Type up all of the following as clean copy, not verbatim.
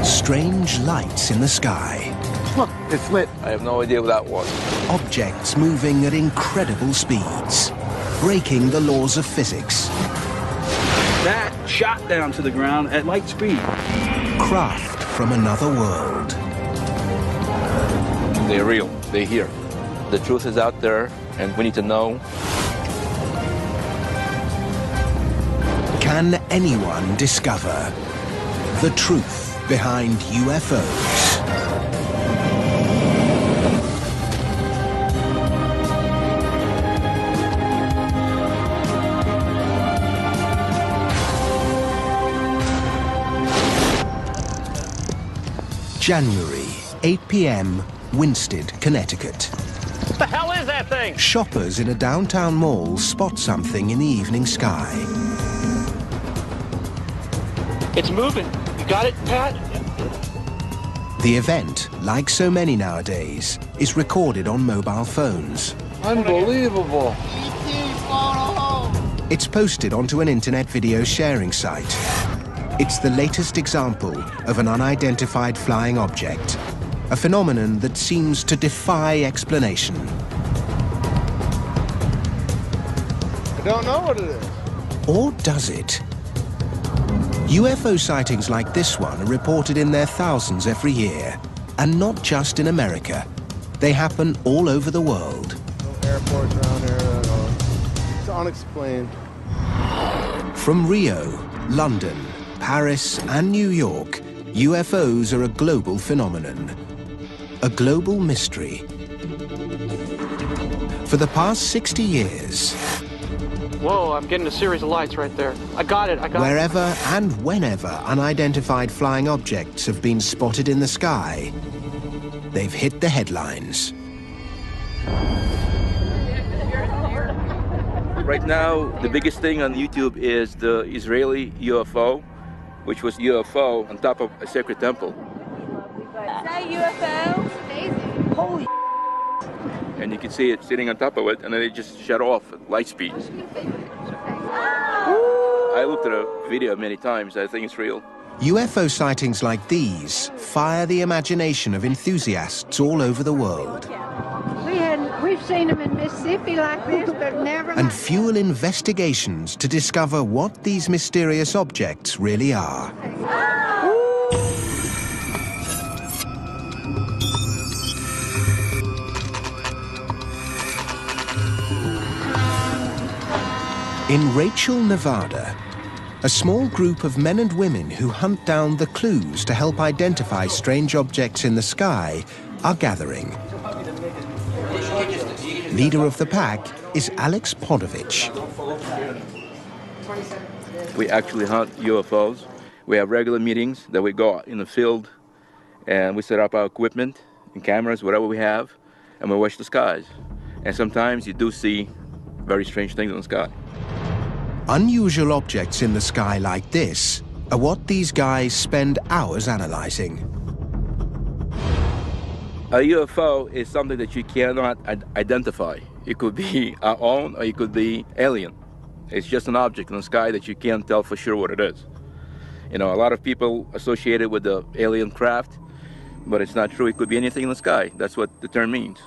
Strange lights in the sky. Look, it's lit. I have no idea what that was. Objects moving at incredible speeds, breaking the laws of physics. That shot down to the ground at light speed. Craft from another world. They're real. They're here. The truth is out there, and we need to know. Can anyone discover the truth behind UFOs? January, 8 p.m., Winsted, Connecticut. What the hell is that thing? Shoppers in a downtown mall spot something in the evening sky. It's moving. You got it, Pat? The event, like so many nowadays, is recorded on mobile phones. Unbelievable. It's posted onto an internet video sharing site. It's the latest example of an unidentified flying object, a phenomenon that seems to defy explanation. I don't know what it is. Or does it? UFO sightings like this one are reported in their thousands every year, and not just in America. They happen all over the world. No airports around here at all. It's unexplained. From Rio, London, Paris, and New York, UFOs are a global phenomenon, a global mystery. For the past 60 years, Whoa, I'm getting a series of lights right there. I got it. wherever and whenever unidentified flying objects have been spotted in the sky, they've hit the headlines. Right now, the biggest thing on YouTube is the Israeli UFO, which was UFO on top of a sacred temple. Is that UFO? It's amazing. Holy. And you can see it sitting on top of it, and then it just shut off at light speed. I looked at a video many times. I think it's real. UFO sightings like these fire the imagination of enthusiasts all over the world We've seen them in Mississippi like this, but never. and fuel investigations to discover what these mysterious objects really are. In Rachel, Nevada, a small group of men and women who hunt down the clues to help identify strange objects in the sky are gathering. Leader of the pack is Alex Podovich. We actually hunt UFOs. We have regular meetings that we go out in the field, and we set up our equipment and cameras, whatever we have, and we watch the skies. And sometimes you do see very strange things in the sky. Unusual objects in the sky like this are what these guys spend hours analyzing. A UFO is something that you cannot identify. It could be our own, or it could be alien. It's just an object in the sky that you can't tell for sure what it is. You know, a lot of people associate it with the alien craft, but it's not true. It could be anything in the sky. That's what the term means.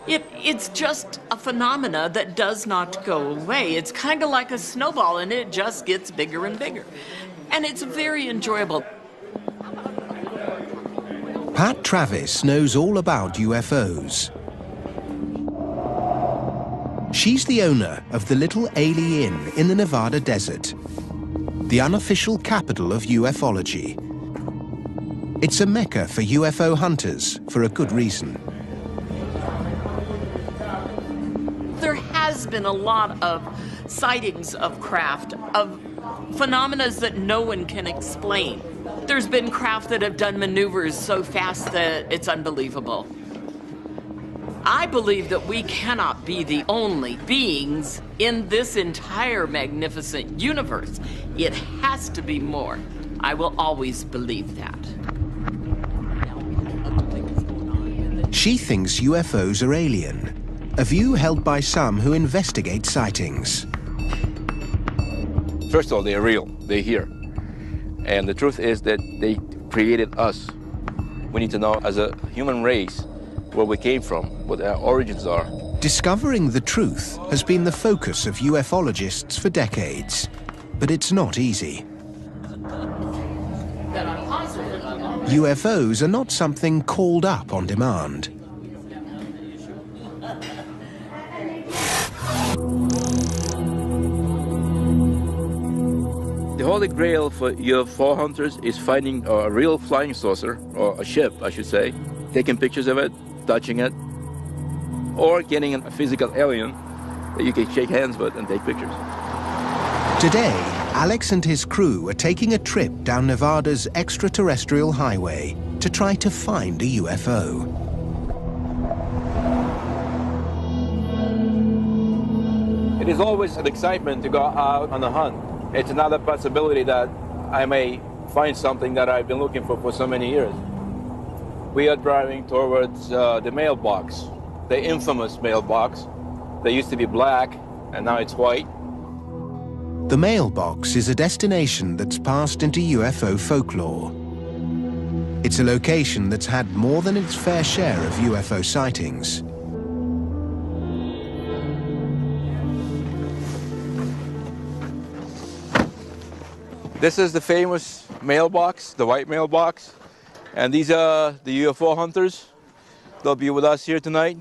It's just a phenomena that does not go away. It's kind of like a snowball, and it just gets bigger and bigger. And it's very enjoyable. Pat Travis knows all about UFOs. She's the owner of the Little Ailey Inn in the Nevada desert, the unofficial capital of ufology. It's a mecca for UFO hunters for a good reason. There has been a lot of sightings of craft, of phenomena that no one can explain. There's been craft that have done maneuvers so fast that it's unbelievable. I believe that we cannot be the only beings in this entire magnificent universe. It has to be more. I will always believe that. She thinks UFOs are alien, a view held by some who investigate sightings. First of all, they're real. They're here. And the truth is that they created us. We need to know, as a human race, where we came from, what our origins are. Discovering the truth has been the focus of ufologists for decades, but it's not easy. UFOs are not something called up on demand. The holy grail for UFO hunters is finding a real flying saucer, or a ship, I should say, taking pictures of it, touching it, or getting a physical alien that you can shake hands with and take pictures. Today, Alex and his crew are taking a trip down Nevada's extraterrestrial highway to try to find a UFO. It is always an excitement to go out on a hunt. It's another possibility that I may find something that I've been looking for so many years. We are driving towards the mailbox, the infamous mailbox. They used to be black, and now it's white. The mailbox is a destination that's passed into UFO folklore. It's a location that's had more than its fair share of UFO sightings. This is the famous mailbox, the white mailbox. And these are the UFO hunters. They'll be with us here tonight.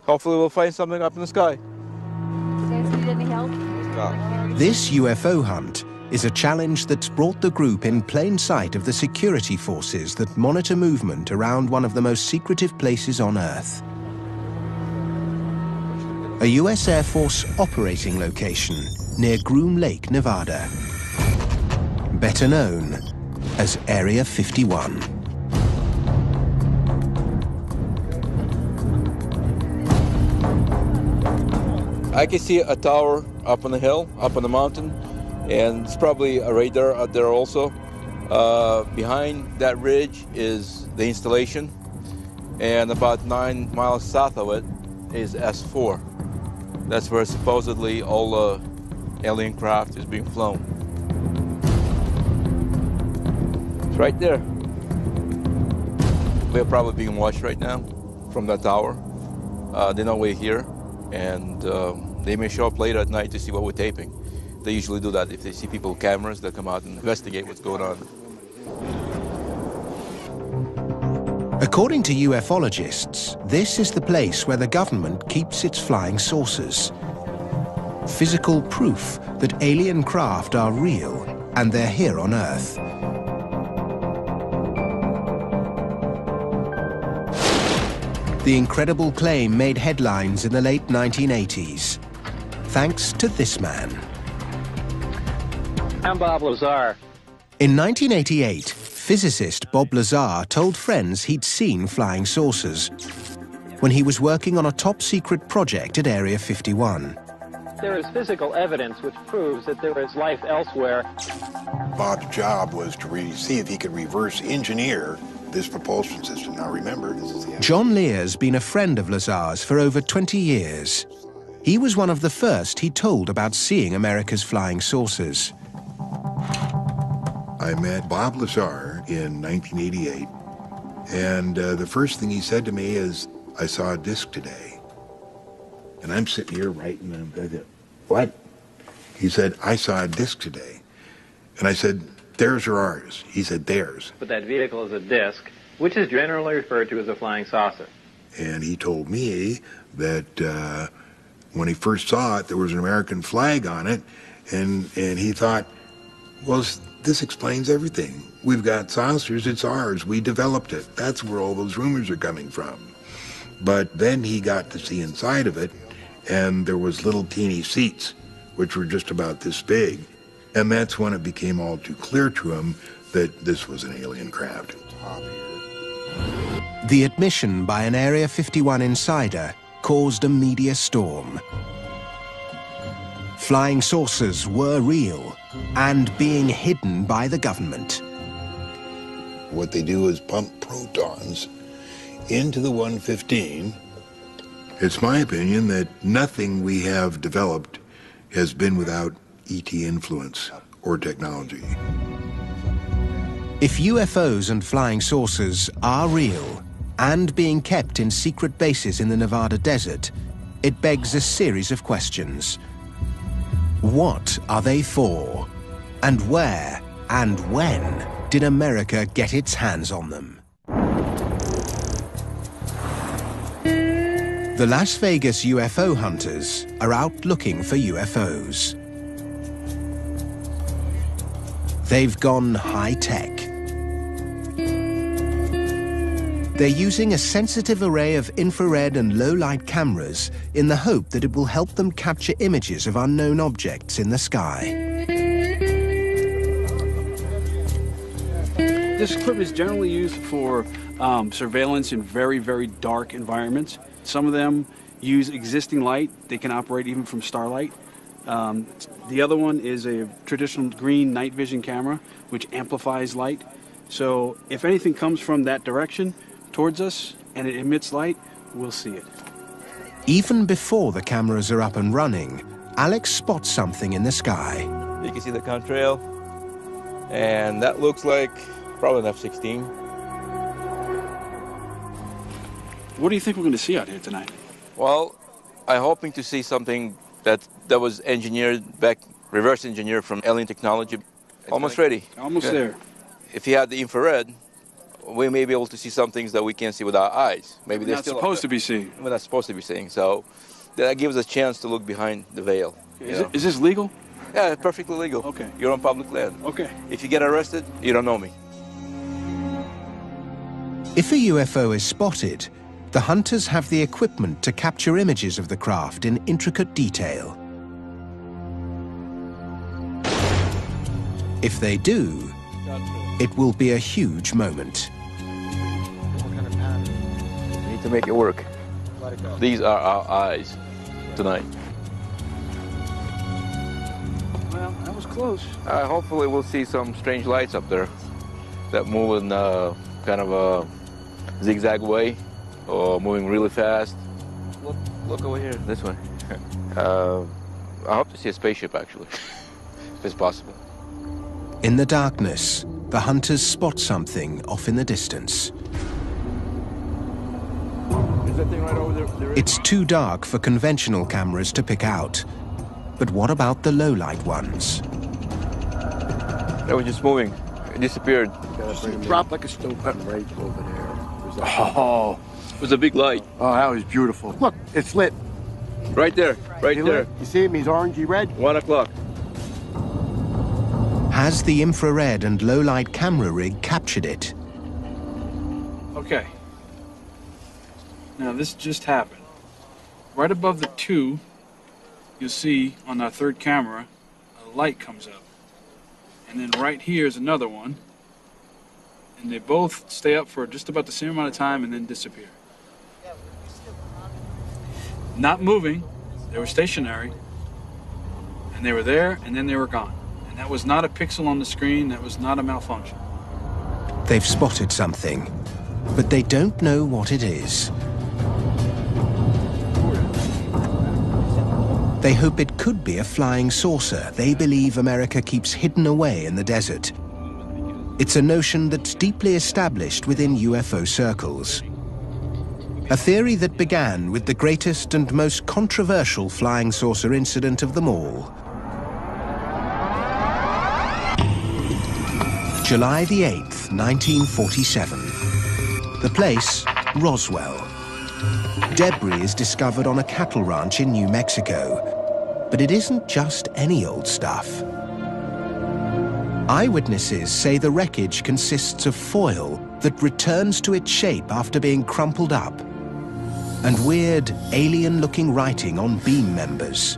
Hopefully we'll find something up in the sky. You guys need any help? This UFO hunt is a challenge that's brought the group in plain sight of the security forces that monitor movement around one of the most secretive places on Earth. A US Air Force operating location near Groom Lake, Nevada. Better known as Area 51. I can see a tower up on the hill, up on the mountain, and it's probably a radar out there also. Behind that ridge is the installation, and about 9 miles south of it is S4. That's where supposedly all the alien craft is being flown. It's right there. We're probably being watched right now from that tower. They know we're here, and they may show up later at night to see what we're taping. They usually do that. If they see people with cameras, they'll come out and investigate what's going on. According to ufologists, this is the place where the government keeps its flying saucers. Physical proof that alien craft are real and they're here on Earth. The incredible claim made headlines in the late 1980s, thanks to this man. I'm Bob Lazar. In 1988, physicist Bob Lazar told friends he'd seen flying saucers when he was working on a top-secret project at Area 51. There is physical evidence which proves that there is life elsewhere. Bob's job was to see if he could reverse engineer this propulsion system. Now remember, this is the... John Lear's been a friend of Lazar's for over 20 years. He was one of the first he told about seeing America's flying saucers. I met Bob Lazar in 1988, and the first thing he said to me is, "I saw a disc today." And I'm sitting here writing, and I said, "What?" He said, "I saw a disc today." And I said, "Theirs or ours?" He said, "Theirs." But that vehicle is a disc, which is generally referred to as a flying saucer. And he told me that when he first saw it, there was an American flag on it, and he thought, well, this explains everything. We've got saucers, it's ours, we developed it. That's where all those rumors are coming from. But then he got to see inside of it, and there was little teeny seats, which were just about this big. And that's when it became all too clear to him that this was an alien craft. The admission by an Area 51 insider caused a media storm. Flying saucers were real and being hidden by the government. What they do is pump protons into the 115. It's my opinion that nothing we have developed has been without ET influence or technology. If UFOs and flying saucers are real and being kept in secret bases in the Nevada desert, it begs a series of questions. What are they for? And where and when did America get its hands on them? The Las Vegas UFO hunters are out looking for UFOs. They've gone high-tech. They're using a sensitive array of infrared and low-light cameras in the hope that it will help them capture images of unknown objects in the sky. This equipment is generally used for surveillance in very, very dark environments. Some of them use existing light. They can operate even from starlight. The other one is a traditional green night vision camera, which amplifies light. So if anything comes from that direction towards us and it emits light, we'll see it. Even before the cameras are up and running, Alex spots something in the sky. You can see the contrail, and that looks like probably an F-16. What do you think we're going to see out here tonight? Well, I'm hoping to see something that was engineered back, reverse engineered from alien technology. Almost ready. Almost there. If you had the infrared, we may be able to see some things that we can't see with our eyes. Maybe they're not still supposed to be seeing. We're not supposed to be seeing. So that gives us a chance to look behind the veil. Is this legal? Yeah, perfectly legal. Okay. You're on public land. Okay. If you get arrested, you don't know me. If a UFO is spotted, the hunters have the equipment to capture images of the craft in intricate detail. If they do, it will be a huge moment. We need to make it work. These are our eyes tonight. Well, that was close. Hopefully we'll see some strange lights up there that move in kind of a zigzag way or moving really fast. Look over here, this way. I hope to see a spaceship, actually, if it's possible. In the darkness, the hunters spot something off in the distance. Is that thing right over there? It's too dark for conventional cameras to pick out. But what about the low-light ones? It was just moving. It disappeared. Dropped like a stone right over there. Oh, it was a big light. Oh, that was beautiful. Look, it's lit. Right there, right there. You see him? He's orangey red. 1 o'clock. Has the infrared and low-light camera rig captured it? Okay. Now this just happened. Right above the 2, you'll see on our third camera, a light comes up. And then right here is another one. And they both stay up for just about the same amount of time and then disappear. Not moving, they were stationary, and they were there, and then they were gone. And that was not a pixel on the screen, that was not a malfunction. They've spotted something, but they don't know what it is. They hope it could be a flying saucer they believe America keeps hidden away in the desert. It's a notion that's deeply established within UFO circles. A theory that began with the greatest and most controversial flying saucer incident of them all. July the 8th, 1947. The place, Roswell. Debris is discovered on a cattle ranch in New Mexico. But it isn't just any old stuff. Eyewitnesses say the wreckage consists of foil that returns to its shape after being crumpled up, and weird, alien-looking writing on beam members.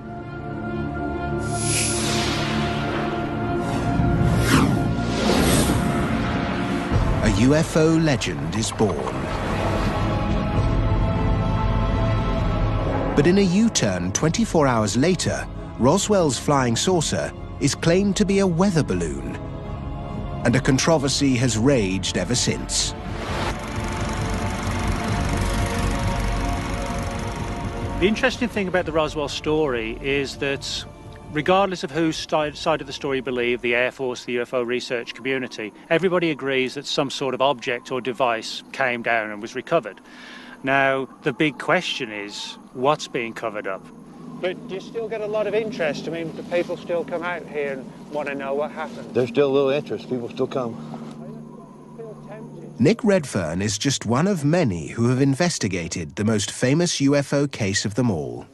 A UFO legend is born. But in a U-turn 24 hours later, Roswell's flying saucer is claimed to be a weather balloon, and a controversy has raged ever since. The interesting thing about the Roswell story is that regardless of whose side of the story you believe, the Air Force, the UFO research community, everybody agrees that some sort of object or device came down and was recovered. Now, the big question is, what's being covered up? But do you still get a lot of interest? I mean, do people still come out here and want to know what happened? There's still a little interest. People still come. Nick Redfern is just one of many who have investigated the most famous UFO case of them all.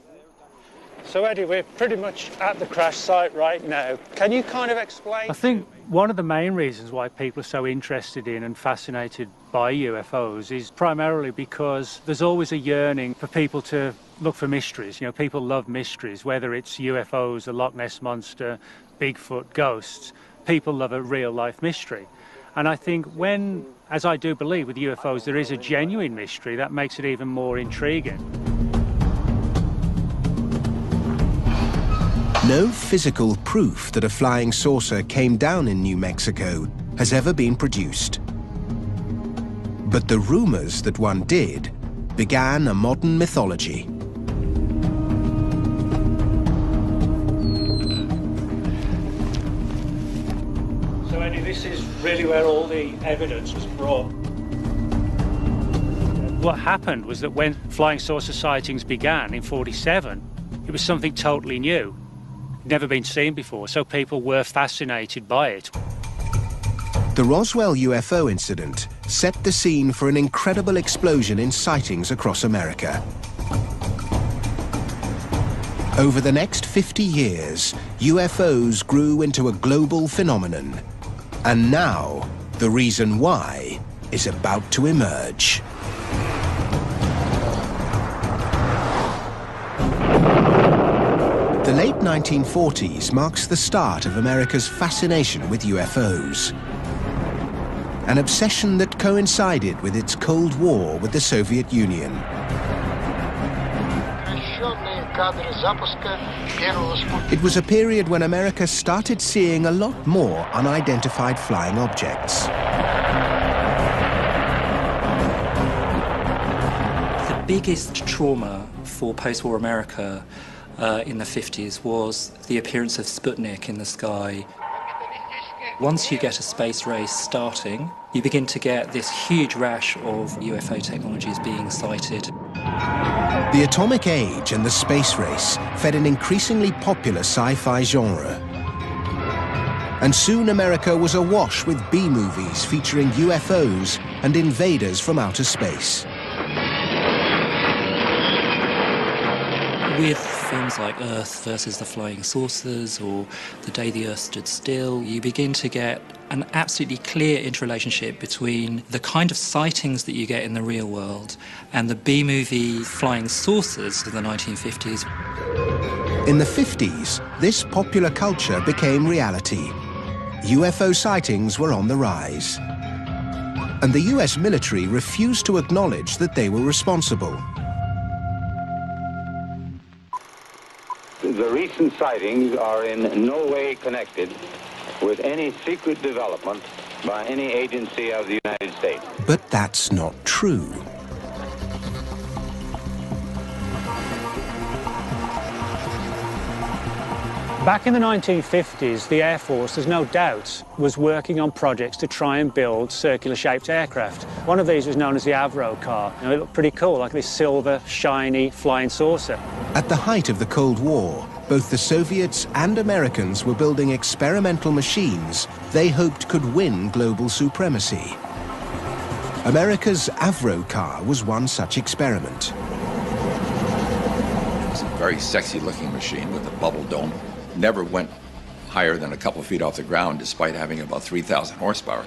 So, Eddie, we're pretty much at the crash site right now. Can you kind of explain? I think one of the main reasons why people are so interested in and fascinated by UFOs is primarily because there's always a yearning for people to look for mysteries. You know, people love mysteries, whether it's UFOs, the Loch Ness Monster, Bigfoot, ghosts. People love a real-life mystery. And I think when, as I do believe with UFOs, there is a genuine mystery, that makes it even more intriguing. No physical proof that a flying saucer came down in New Mexico has ever been produced. But the rumors that one did began a modern mythology. So, Eddie, this is really where all the evidence was brought. What happened was that when flying saucer sightings began in '47, it was something totally new. Never been seen before, so people were fascinated by it. The Roswell UFO incident set the scene for an incredible explosion in sightings across America. Over the next 50 years, UFOs grew into a global phenomenon. And now, the reason why is about to emerge. The late 1940s marks the start of America's fascination with UFOs. An obsession that coincided with its Cold War with the Soviet Union. It was a period when America started seeing a lot more unidentified flying objects. The biggest trauma for post-war America in the 50s was the appearance of Sputnik in the sky. Once you get a space race starting, you begin to get this huge rash of UFO technologies being sighted. The atomic age and the space race fed an increasingly popular sci-fi genre. And soon America was awash with B-movies featuring UFOs and invaders from outer space. With films like Earth versus the Flying Saucers or The Day the Earth Stood Still, you begin to get an absolutely clear interrelationship between the kind of sightings that you get in the real world and the B-movie flying saucers of the 1950s. In the 50s, this popular culture became reality. UFO sightings were on the rise. And the US military refused to acknowledge that they were responsible. The recent sightings are in no way connected with any secret development by any agency of the United States. But that's not true. Back in the 1950s, the Air Force, there's no doubt, was working on projects to try and build circular-shaped aircraft. One of these was known as the Avro car. You know, it looked pretty cool, like this silver, shiny, flying saucer. At the height of the Cold War, both the Soviets and Americans were building experimental machines they hoped could win global supremacy. America's Avro car was one such experiment. It's a very sexy-looking machine with a bubble dome. Never went higher than a couple of feet off the ground, despite having about 3,000 horsepower.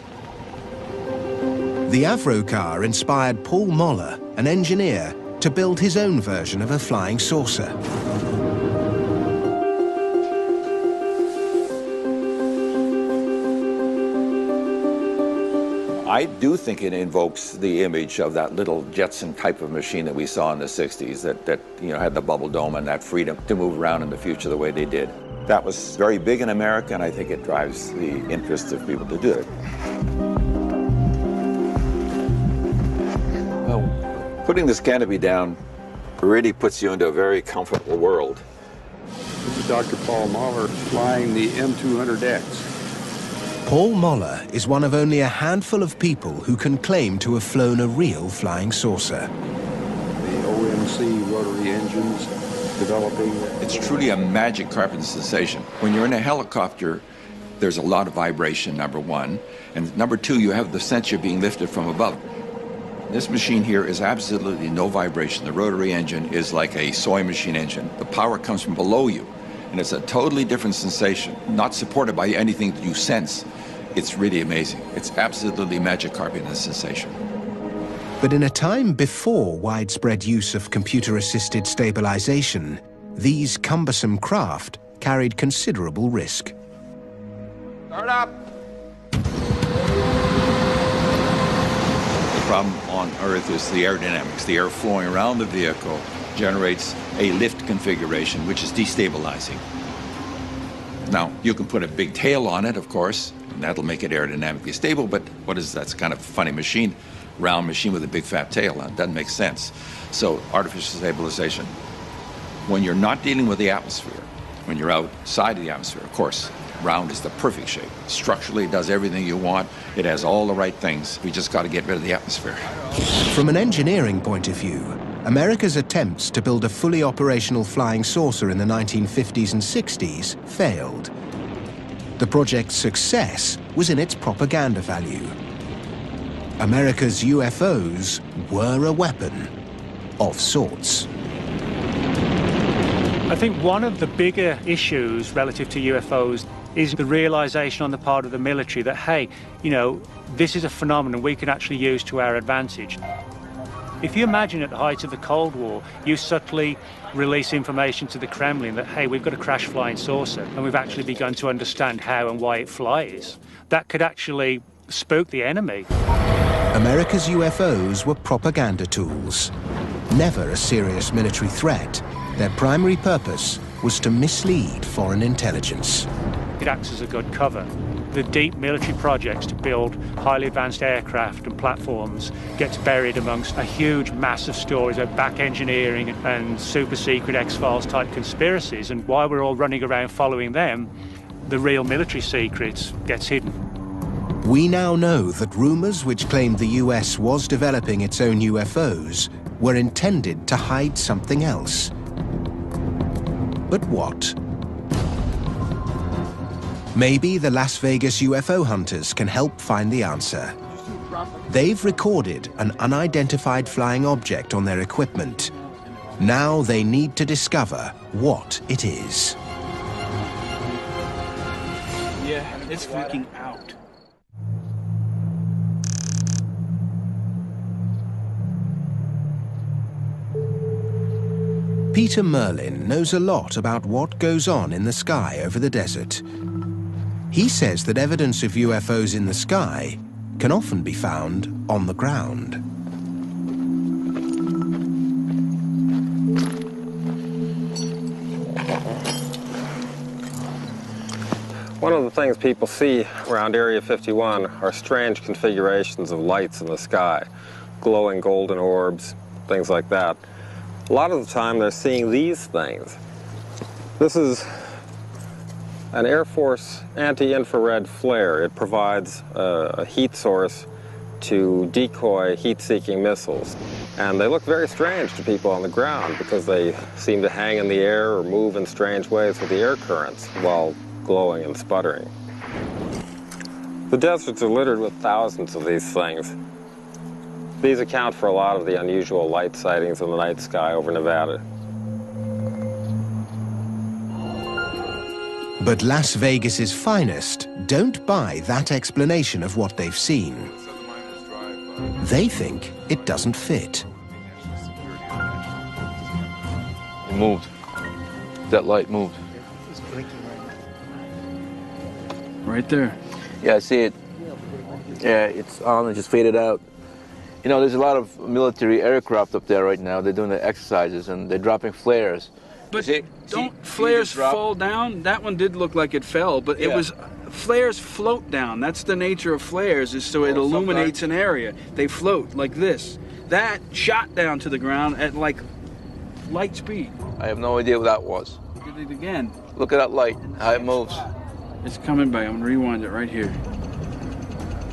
The Avro car inspired Paul Moller, an engineer, to build his own version of a flying saucer. I do think it invokes the image of that little Jetson type of machine that we saw in the 60s that had the bubble dome and that freedom to move around in the future the way they did. That was very big in America, and I think it drives the interest of people to do it. Well, putting this canopy down really puts you into a very comfortable world. This is Dr. Paul Mahler flying the M200X. Paul Moller is one of only a handful of people who can claim to have flown a real flying saucer. The OMC rotary engines developing. It's truly a magic carpet sensation. When you're in a helicopter, there's a lot of vibration, number one. And number two, you have the sense you're being lifted from above. This machine here is absolutely no vibration. The rotary engine is like a soy machine engine. The power comes from below you, and it's a totally different sensation, not supported by anything that you sense. It's really amazing. It's absolutely magic carpet sensation. But in a time before widespread use of computer-assisted stabilization, these cumbersome craft carried considerable risk. Start up! The problem on Earth is the aerodynamics. The air flowing around the vehicle generates a lift configuration, which is destabilizing. Now, you can put a big tail on it, of course, and that'll make it aerodynamically stable, but what is that? It's kind of a funny machine, round machine with a big fat tail on it. Doesn't make sense. So, artificial stabilization. When you're not dealing with the atmosphere, when you're outside of the atmosphere, of course, round is the perfect shape. Structurally, it does everything you want. It has all the right things. We just got to get rid of the atmosphere. From an engineering point of view, America's attempts to build a fully operational flying saucer in the 1950s and 60s failed. The project's success was in its propaganda value. America's UFOs were a weapon of sorts. I think one of the bigger issues relative to UFOs is the realization on the part of the military that, hey, you know, this is a phenomenon we can actually use to our advantage. If you imagine at the height of the Cold War, you subtly release information to the Kremlin that, hey, we've got a crash flying saucer, and we've actually begun to understand how and why it flies. That could actually spook the enemy. America's UFOs were propaganda tools, never a serious military threat. Their primary purpose was to mislead foreign intelligence. It acts as a good cover. The deep military projects to build highly advanced aircraft and platforms gets buried amongst a huge mass of stories of back engineering and super secret X-Files type conspiracies. And while we're all running around following them, the real military secrets gets hidden. We now know that rumors which claimed the US was developing its own UFOs were intended to hide something else. But what? Maybe the Las Vegas UFO hunters can help find the answer. They've recorded an unidentified flying object on their equipment. Now they need to discover what it is. Yeah, it's freaking out. Peter Merlin knows a lot about what goes on in the sky over the desert. He says that evidence of UFOs in the sky can often be found on the ground. One of the things people see around Area 51 are strange configurations of lights in the sky, glowing golden orbs, things like that. A lot of the time they're seeing these things. This is an Air Force anti-infrared flare. It provides a heat source to decoy heat-seeking missiles. And they look very strange to people on the ground because they seem to hang in the air or move in strange ways with the air currents while glowing and sputtering. The deserts are littered with thousands of these things. These account for a lot of the unusual light sightings in the night sky over Nevada. But Las Vegas's finest don't buy that explanation of what they've seen. They think it doesn't fit. It moved. That light moved. It's blinking Right there. Yeah, I see it. Yeah, it's on and just faded out. You know, there's a lot of military aircraft up there right now. They're doing the exercises and they're dropping flares. But don't flares fall down? That one did look like it fell, but it was, flares float down. That's the nature of flares, is so it illuminates an area. They float like this. That shot down to the ground at like light speed. I have no idea what that was. it again. Look at that light, how it moves. It's coming back. I'm gonna rewind it right here.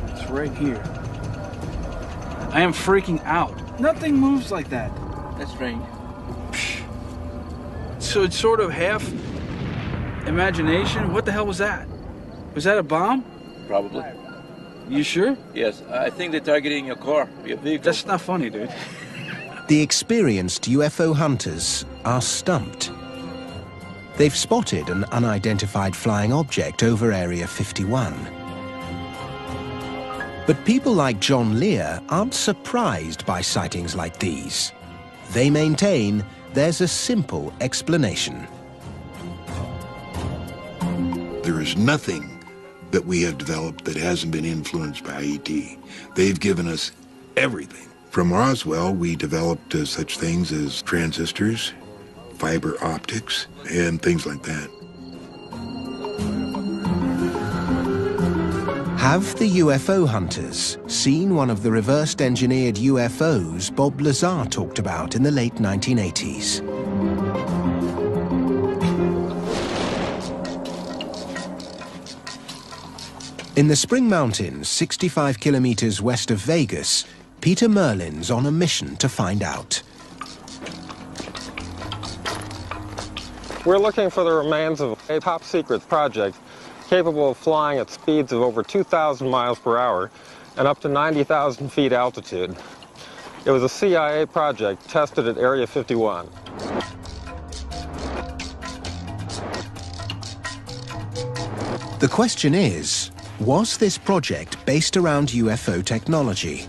It's right here. I am freaking out. Nothing moves like that. That's strange. So it's sort of half imagination. What the hell was that? Was that a bomb? Probably. You sure? Yes, I think they're targeting your car, your vehicle. That's not funny, dude. The experienced UFO hunters are stumped. They've spotted an unidentified flying object over Area 51. But people like John Lear aren't surprised by sightings like these. They maintain there's a simple explanation. There is nothing that we have developed that hasn't been influenced by ET. They've given us everything. From Roswell, we developed such things as transistors, fiber optics, and things like that. Have the UFO hunters seen one of the reversed engineered UFOs Bob Lazar talked about in the late 1980s? In the Spring Mountains, 65 kilometers west of Vegas, Peter Merlin's on a mission to find out. We're looking for the remains of a top-secret project capable of flying at speeds of over 2,000 miles per hour and up to 90,000 feet altitude. It was a CIA project tested at Area 51. The question is, was this project based around UFO technology?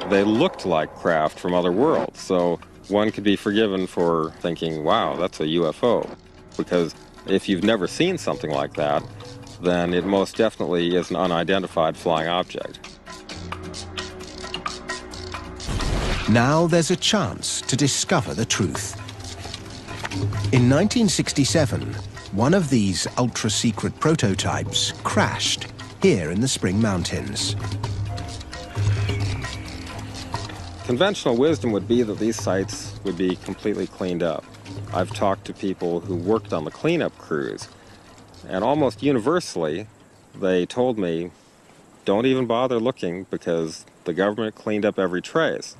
They looked like craft from other worlds, so one could be forgiven for thinking, wow, that's a UFO. Because if you've never seen something like that, then it most definitely is an unidentified flying object. Now there's a chance to discover the truth. In 1967, one of these ultra-secret prototypes crashed here in the Spring Mountains. Conventional wisdom would be that these sites would be completely cleaned up. I've talked to people who worked on the cleanup crews, and almost universally, they told me, don't even bother looking because the government cleaned up every trace.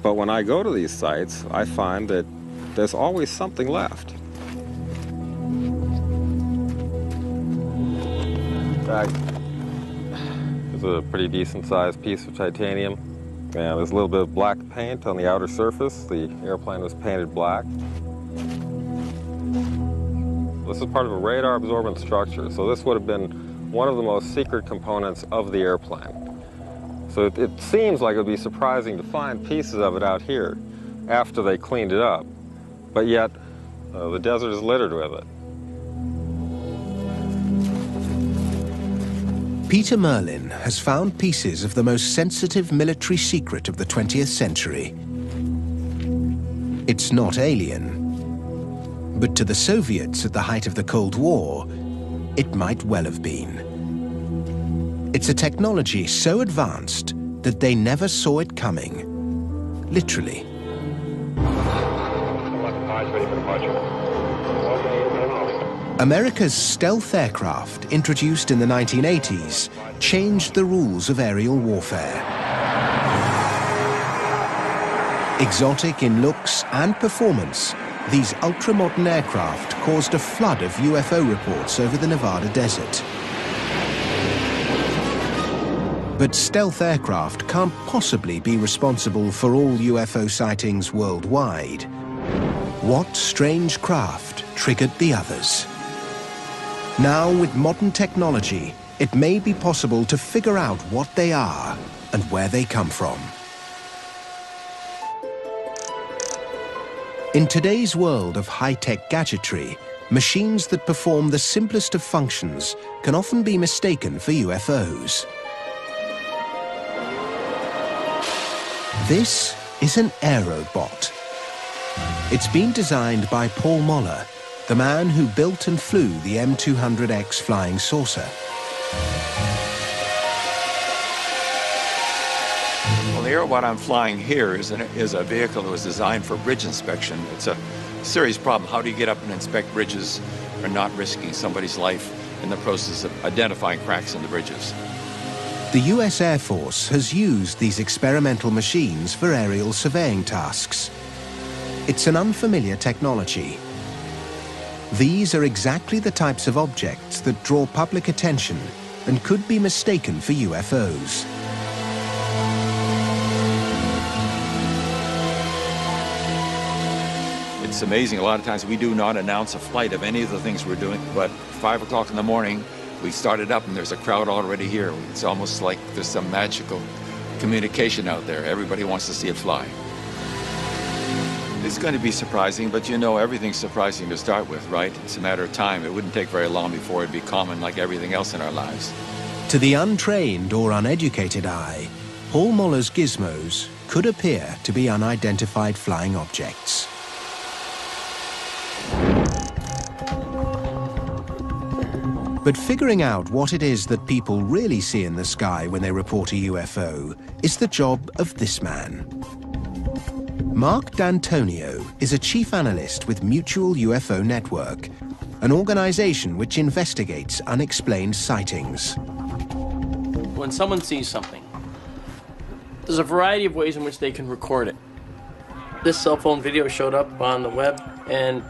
But when I go to these sites, I find that there's always something left. In fact, there's a pretty decent-sized piece of titanium. And there's a little bit of black paint on the outer surface. The airplane was painted black. This is part of a radar-absorbent structure, so this would have been one of the most secret components of the airplane. So it seems like it would be surprising to find pieces of it out here after they cleaned it up, but yet the desert is littered with it. Peter Merlin has found pieces of the most sensitive military secret of the 20th century. It's not alien, but to the Soviets at the height of the Cold War, it might well have been. It's a technology so advanced that they never saw it coming, literally. America's stealth aircraft, introduced in the 1980s, changed the rules of aerial warfare. Exotic in looks and performance, these ultra-modern aircraft caused a flood of UFO reports over the Nevada desert. But stealth aircraft can't possibly be responsible for all UFO sightings worldwide. What strange craft triggered the others? Now, with modern technology, it may be possible to figure out what they are and where they come from. In today's world of high-tech gadgetry, machines that perform the simplest of functions can often be mistaken for UFOs. This is an aerobot. It's been designed by Paul Moller, the man who built and flew the M200X flying saucer. Well, the here, what I'm flying here is a vehicle that was designed for bridge inspection. It's a serious problem. How do you get up and inspect bridges or not risking somebody's life in the process of identifying cracks in the bridges? The US Air Force has used these experimental machines for aerial surveying tasks. It's an unfamiliar technology. These are exactly the types of objects that draw public attention and could be mistaken for UFOs. It's amazing. A lot of times we do not announce a flight of any of the things we're doing, but 5 o'clock in the morning, we started up and there's a crowd already here. It's almost like there's some magical communication out there. Everybody wants to see it fly. It's going to be surprising, but you know everything's surprising to start with, right? It's a matter of time. It wouldn't take very long before it'd be common like everything else in our lives. To the untrained or uneducated eye, Paul Muller's gizmos could appear to be unidentified flying objects. But figuring out what it is that people really see in the sky when they report a UFO is the job of this man. Mark D'Antonio is a chief analyst with Mutual UFO Network, an organization which investigates unexplained sightings. When someone sees something, there's a variety of ways in which they can record it. This cell phone video showed up on the web, and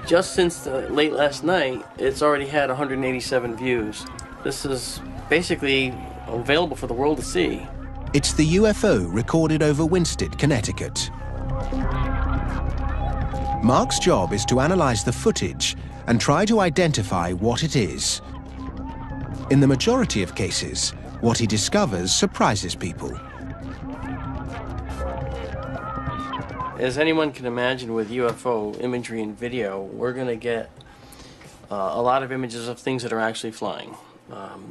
just since late last night, it's already had 187 views. This is basically available for the world to see. It's the UFO recorded over Winsted, Connecticut. Mark's job is to analyze the footage and try to identify what it is. In the majority of cases, what he discovers surprises people. As anyone can imagine with UFO imagery and video, we're going to get a lot of images of things that are actually flying.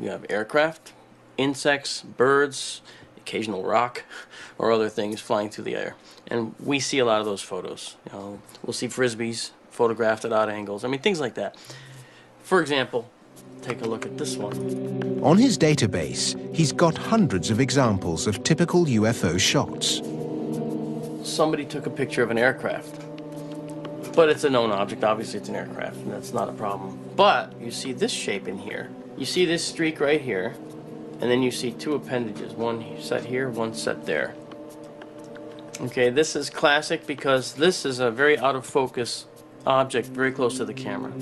You have aircraft, insects, birds, occasional rock, or other things flying through the air. And we see a lot of those photos. You know, we'll see frisbees photographed at odd angles. I mean, things like that. For example, take a look at this one. On his database, he's got hundreds of examples of typical UFO shots. Somebody took a picture of an aircraft, but it's a known object. Obviously it's an aircraft, and that's not a problem. But you see this shape in here. You see this streak right here, and then you see two appendages, one set here, one set there. Okay, this is classic because this is a very out of focus object very close to the camera.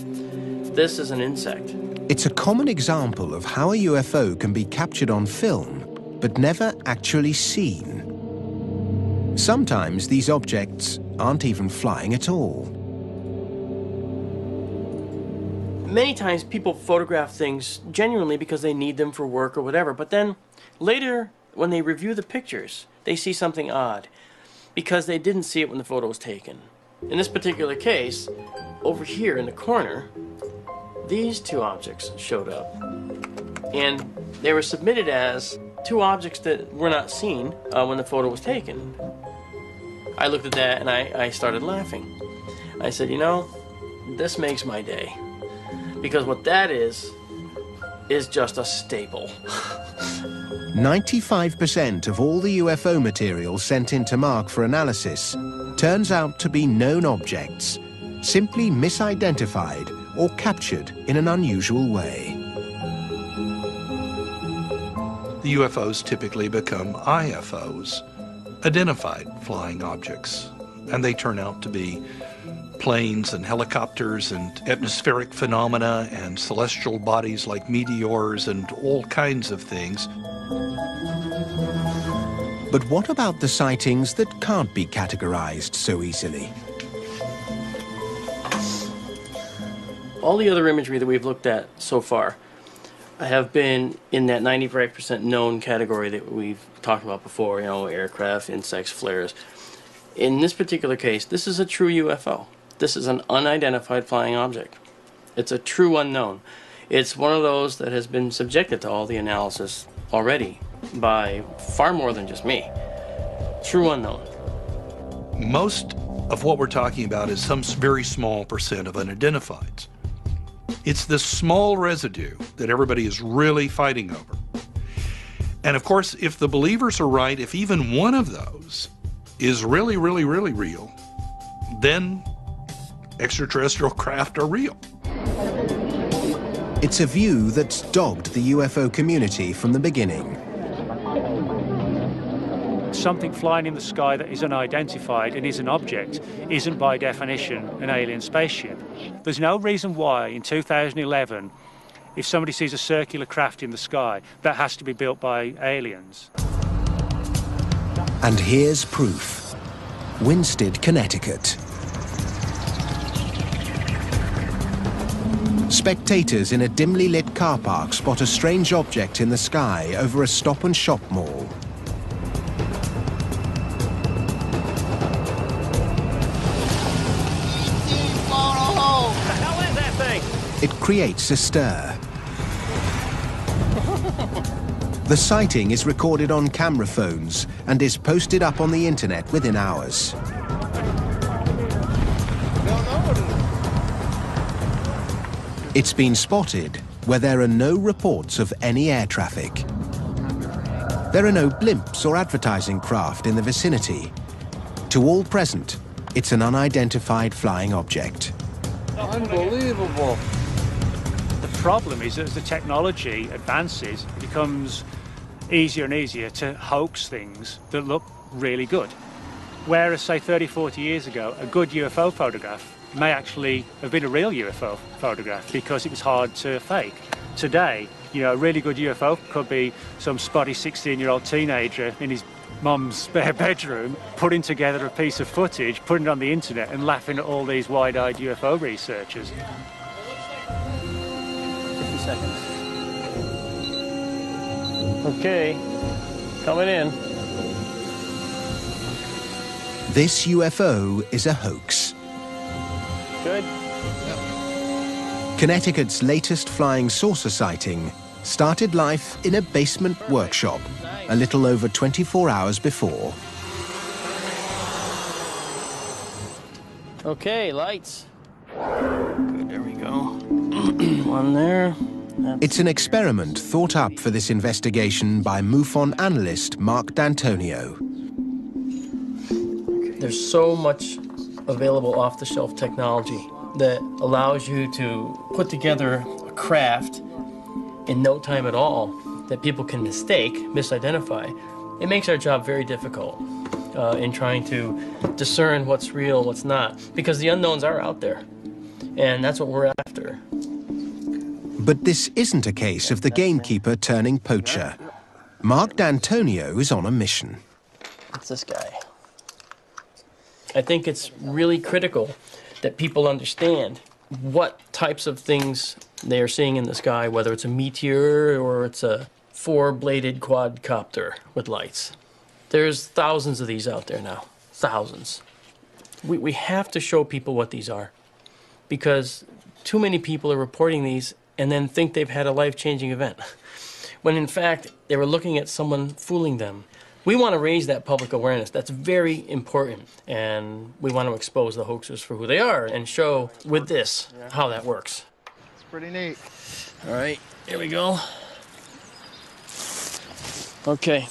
This is an insect. It's a common example of how a UFO can be captured on film, but never actually seen. Sometimes these objects aren't even flying at all. Many times people photograph things genuinely because they need them for work or whatever, but then later when they review the pictures, they see something odd because they didn't see it when the photo was taken. In this particular case, over here in the corner, these two objects showed up, and they were submitted as two objects that were not seen when the photo was taken. I looked at that and I started laughing. I said, you know, this makes my day. Because what that is just a staple. 95% of all the UFO material sent into Mark for analysis turns out to be known objects, simply misidentified or captured in an unusual way. The UFOs typically become IFOs, identified flying objects, and they turn out to be planes and helicopters and atmospheric phenomena and celestial bodies like meteors and all kinds of things. But what about the sightings that can't be categorized so easily? All the other imagery that we've looked at so far have been in that 95% known category that we've talked about before, you know, aircraft, insects, flares. In this particular case, this is a true UFO. This is an unidentified flying object. It's a true unknown. It's one of those that has been subjected to all the analysis already by far more than just me. True unknown. Most of what we're talking about is some very small percent of unidentifieds. It's this small residue that everybody is really fighting over. And of course, if the believers are right, if even one of those is really, really, really real, then extraterrestrial craft are real. It's a view that's dogged the UFO community from the beginning. Something flying in the sky that is unidentified and is an object isn't by definition an alien spaceship. There's no reason why in 2011, if somebody sees a circular craft in the sky, that has to be built by aliens. And here's proof. Winsted, Connecticut. Spectators in a dimly lit car park spot a strange object in the sky over a Stop and Shop mall. It creates a stir. The sighting is recorded on camera phones and is posted up on the internet within hours. It's been spotted where there are no reports of any air traffic. There are no blimps or advertising craft in the vicinity. To all present, it's an unidentified flying object. Unbelievable. The problem is that as the technology advances, it becomes easier and easier to hoax things that look really good. Whereas, say, 30, 40 years ago, a good UFO photograph may actually have been a real UFO photograph because it was hard to fake. Today, you know, a really good UFO could be some spotty 16-year-old teenager in his mum's spare bedroom putting together a piece of footage, putting it on the internet and laughing at all these wide-eyed UFO researchers. 50 seconds. Okay, coming in. This UFO is a hoax. Good. Connecticut's latest flying saucer sighting started life in a basement workshop a little over 24 hours before. Okay, lights. Good, there we go. One there. It's an experiment thought up for this investigation by MUFON analyst Mark D'Antonio. There's so much available off-the-shelf technology that allows you to put together a craft in no time at all that people can mistake, misidentify. It makes our job very difficult in trying to discern what's real, what's not, because the unknowns are out there, and that's what we're after. But this isn't a case of the gamekeeper turning poacher. Mark D'Antonio is on a mission. It's this guy. I think it's really critical that people understand what types of things they are seeing in the sky, whether it's a meteor or it's a four-bladed quadcopter with lights. There's thousands of these out there now, thousands. We have to show people what these are because too many people are reporting these and then think they've had a life-changing event, when in fact they were looking at someone fooling them. We want to raise that public awareness. That's very important. And we want to expose the hoaxers for who they are and show with this how that works. It's pretty neat. All right, here we go. Okay.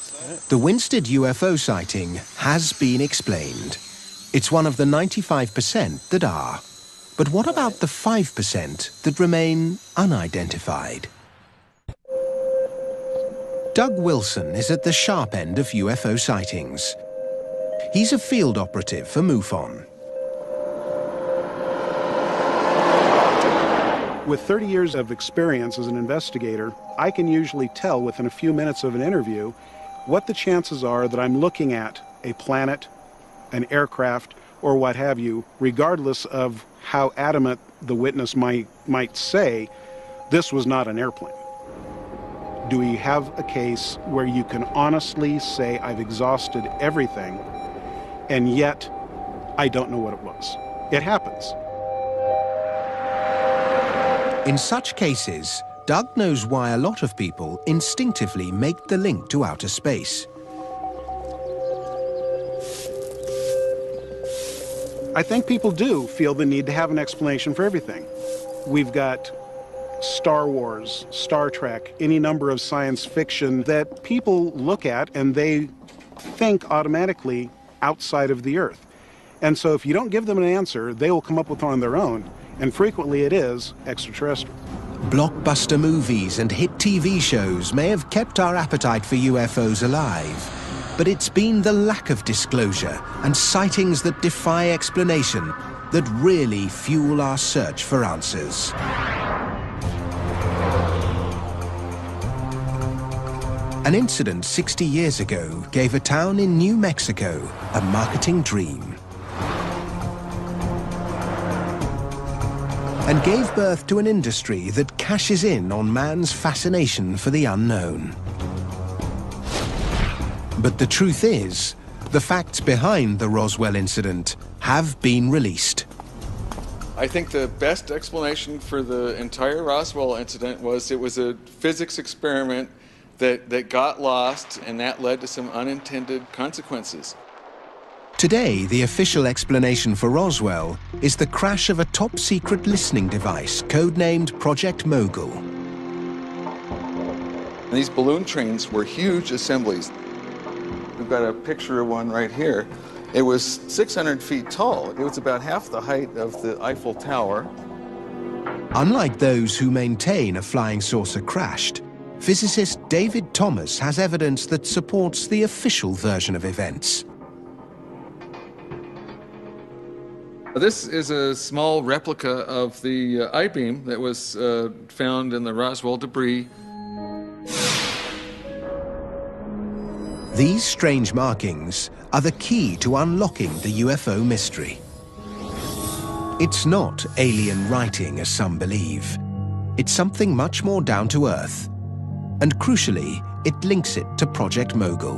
The Winsted UFO sighting has been explained. It's one of the 95% that are. But what about the 5% that remain unidentified? Doug Wilson is at the sharp end of UFO sightings. He's a field operative for MUFON. With 30 years of experience as an investigator, I can usually tell within a few minutes of an interview what the chances are that I'm looking at a planet, an aircraft, or what have you, regardless of how adamant the witness might say this was not an airplane. Do we have a case where you can honestly say I've exhausted everything and yet I don't know what it was? It happens. In such cases, Doug knows why a lot of people instinctively make the link to outer space. I think people do feel the need to have an explanation for everything. We've got Star Wars, Star Trek, any number of science fiction that people look at and they think automatically outside of the Earth. And so if you don't give them an answer, they will come up with one on their own. And frequently it is extraterrestrial. Blockbuster movies and hit TV shows may have kept our appetite for UFOs alive, but it's been the lack of disclosure and sightings that defy explanation that really fuel our search for answers. An incident 60 years ago gave a town in New Mexico a marketing dream and gave birth to an industry that cashes in on man's fascination for the unknown. But the truth is, the facts behind the Roswell incident have been released. I think the best explanation for the entire Roswell incident was it was a physics experiment that got lost, and that led to some unintended consequences. Today, the official explanation for Roswell is the crash of a top-secret listening device codenamed Project Mogul. These balloon trains were huge assemblies. We've got a picture of one right here. It was 600 feet tall. It was about half the height of the Eiffel Tower. Unlike those who maintain a flying saucer crashed, physicist David Thomas has evidence that supports the official version of events. This is a small replica of the I-beam that was found in the Roswell debris. These strange markings are the key to unlocking the UFO mystery. It's not alien writing, as some believe. It's something much more down to earth. And crucially, it links it to Project Mogul.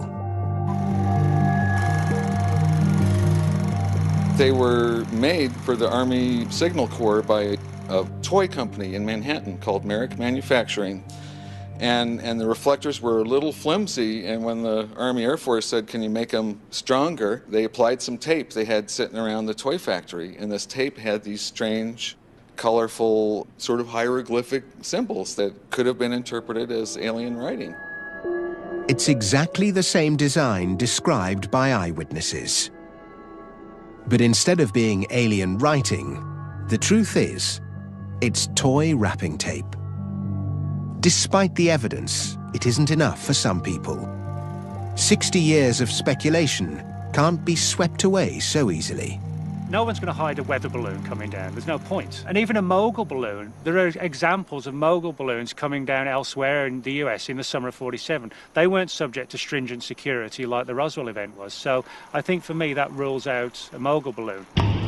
They were made for the Army Signal Corps by a toy company in Manhattan called Merrick Manufacturing. And the reflectors were a little flimsy, and when the Army Air Force said, can you make them stronger, they applied some tape they had sitting around the toy factory. And this tape had these strange, colorful, sort of hieroglyphic symbols that could have been interpreted as alien writing. It's exactly the same design described by eyewitnesses. But instead of being alien writing, the truth is, it's toy wrapping tape. Despite the evidence, it isn't enough for some people. 60 years of speculation can't be swept away so easily. No one's going to hide a weather balloon coming down. There's no point. And even a mogul balloon, there are examples of mogul balloons coming down elsewhere in the US in the summer of '47. They weren't subject to stringent security like the Roswell event was. So I think for me that rules out a mogul balloon.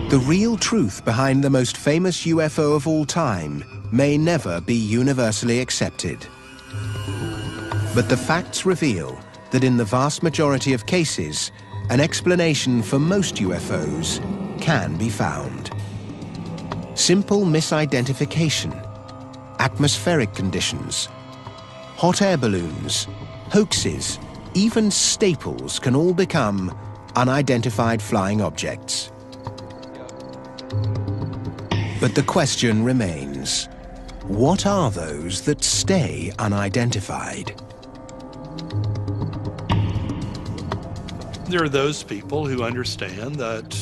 The real truth behind the most famous UFO of all time may never be universally accepted. But the facts reveal that in the vast majority of cases, an explanation for most UFOs can be found. Simple misidentification, atmospheric conditions, hot air balloons, hoaxes, even staples can all become unidentified flying objects. But the question remains, what are those that stay unidentified? There are those people who understand that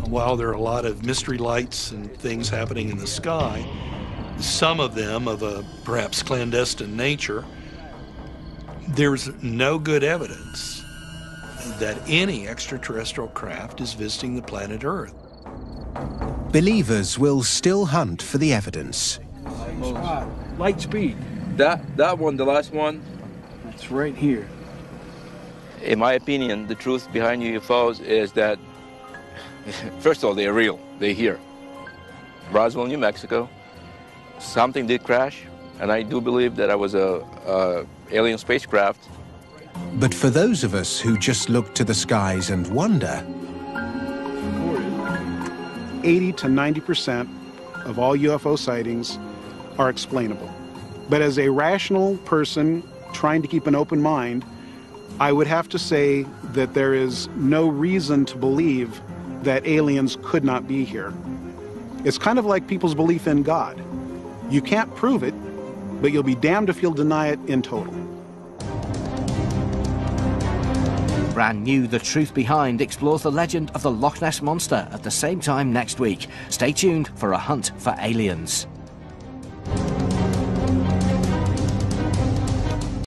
while there are a lot of mystery lights and things happening in the sky, some of them of a perhaps clandestine nature, there's no good evidence that any extraterrestrial craft is visiting the planet Earth. Believers will still hunt for the evidence. Light speed. That one, the last one, that's right here. In my opinion, the truth behind UFOs is that, first of all, they're real. They're here. Roswell, New Mexico. Something did crash, and I do believe that I was a alien spacecraft. But for those of us who just look to the skies and wonder, 80 to 90% of all UFO sightings are explainable. But as a rational person trying to keep an open mind, I would have to say that there is no reason to believe that aliens could not be here. It's kind of like people's belief in God. You can't prove it, but you'll be damned if you'll deny it in total. Brand new The Truth Behind explores the legend of the Loch Ness Monster at the same time next week. Stay tuned for a hunt for aliens.